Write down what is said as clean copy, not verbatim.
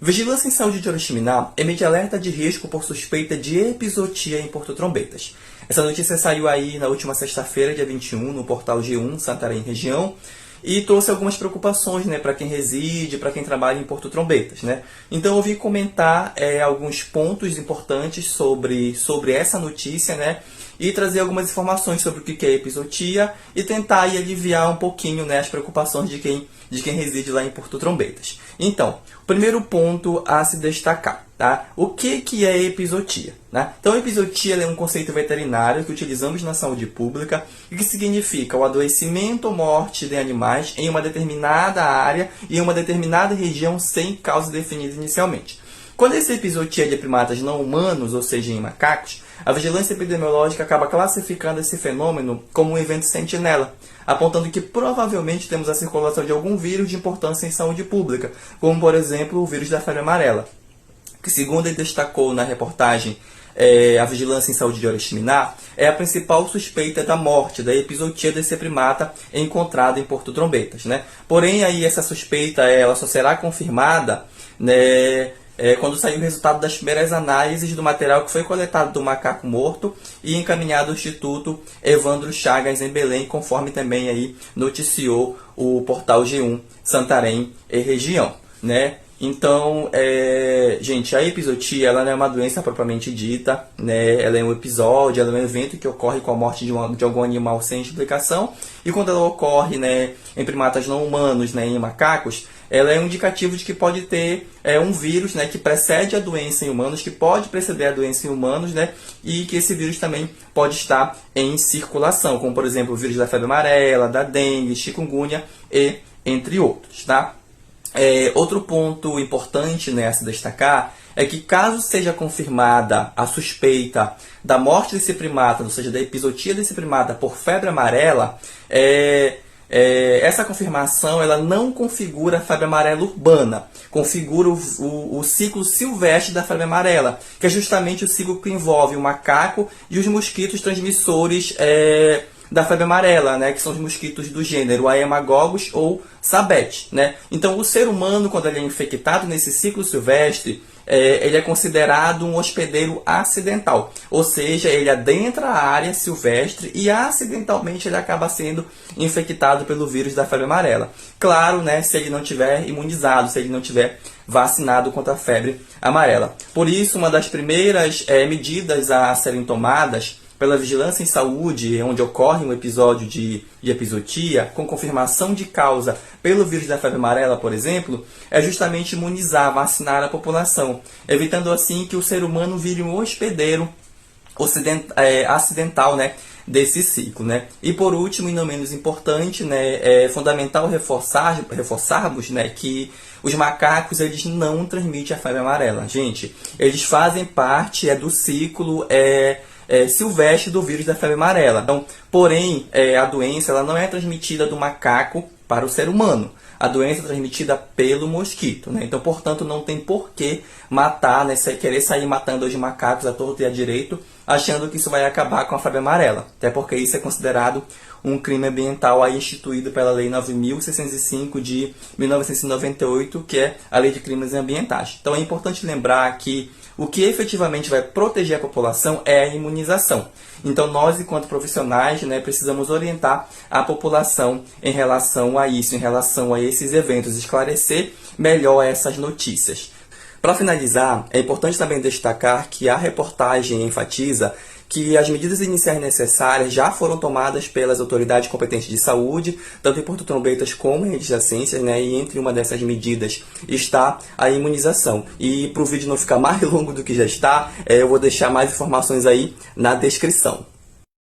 Vigilância em Saúde de Oriximiná emite alerta de risco por suspeita de epizootia em Porto Trombetas. Essa notícia saiu aí na última sexta-feira, dia 21, no portal G1, Santarém Região, e trouxe algumas preocupações, né, para quem reside, para quem trabalha em Porto Trombetas, né? Então eu vim comentar alguns pontos importantes sobre essa notícia, né, e trazer algumas informações sobre o que é epizootia e tentar aí aliviar um pouquinho, né, as preocupações de quem reside lá em Porto Trombetas. Então, o primeiro ponto a se destacar, tá? O que é epizootia? Né? Então, epizootia é um conceito veterinário que utilizamos na saúde pública e que significa o adoecimento ou morte de animais em uma determinada área e em uma determinada região sem causa definida inicialmente. Quando essa epizootia é de primatas não humanos, ou seja, em macacos, a vigilância epidemiológica acaba classificando esse fenômeno como um evento sentinela, apontando que provavelmente temos a circulação de algum vírus de importância em saúde pública, como, por exemplo, o vírus da febre amarela, que, segundo ele destacou na reportagem a Vigilância em Saúde de Oriximiná, é a principal suspeita da morte, da epizootia desse primata encontrado em Porto Trombetas, né? Porém, aí essa suspeita ela só será confirmada, né, quando sair o resultado das primeiras análises do material que foi coletado do macaco morto e encaminhado ao Instituto Evandro Chagas em Belém, conforme também aí noticiou o portal G1 Santarém e Região, né? Então, gente, a epizootia ela não é uma doença propriamente dita, né? Ela é um episódio, ela é um evento que ocorre com a morte de algum animal sem explicação, e quando ela ocorre, né, em primatas não humanos, né, em macacos, ela é um indicativo de que pode ter um vírus, né, que precede a doença em humanos, que pode preceder a doença em humanos, né, e que esse vírus também pode estar em circulação, como por exemplo o vírus da febre amarela, da dengue, chikungunya e entre outros, tá? Outro ponto importante, né, a se destacar é que caso seja confirmada a suspeita da morte desse primata, ou seja, da epizootia desse primata por febre amarela, essa confirmação ela não configura a febre amarela urbana, configura o ciclo silvestre da febre amarela, que é justamente o ciclo que envolve o macaco e os mosquitos transmissores da febre amarela, né, que são os mosquitos do gênero Haemococcus ou Sabete, né? Então, o ser humano, quando ele é infectado nesse ciclo silvestre, ele é considerado um hospedeiro acidental, ou seja, ele adentra a área silvestre e acidentalmente ele acaba sendo infectado pelo vírus da febre amarela. Claro, né, se ele não tiver imunizado, se ele não tiver vacinado contra a febre amarela. Por isso, uma das primeiras medidas a serem tomadas pela Vigilância em Saúde, onde ocorre um episódio de epizootia, com confirmação de causa pelo vírus da febre amarela, por exemplo, é justamente imunizar, vacinar a população, evitando assim que o ser humano vire um hospedeiro acidental, né, desse ciclo, né? E por último, e não menos importante, né, é fundamental reforçarmos, né, que os macacos eles não transmitem a febre amarela. Gente, eles fazem parte do ciclo silvestre do vírus da febre amarela. Então, porém, a doença ela não é transmitida do macaco para o ser humano. A doença é transmitida pelo mosquito, né? Então, portanto, não tem por que matar, né, querer sair matando os macacos à torto e à direito, achando que isso vai acabar com a febre amarela. Até porque isso é considerado um crime ambiental aí instituído pela Lei 9.605 de 1998, que é a Lei de Crimes Ambientais. Então, é importante lembrar que o que efetivamente vai proteger a população é a imunização. Então, nós, enquanto profissionais, né, precisamos orientar a população em relação a isso, em relação a esses eventos, esclarecer melhor essas notícias. Para finalizar, é importante também destacar que a reportagem enfatiza que as medidas iniciais necessárias já foram tomadas pelas autoridades competentes de saúde, tanto em Porto Trombetas como em adjacências, né? E entre uma dessas medidas está a imunização. E para o vídeo não ficar mais longo do que já está, eu vou deixar mais informações aí na descrição.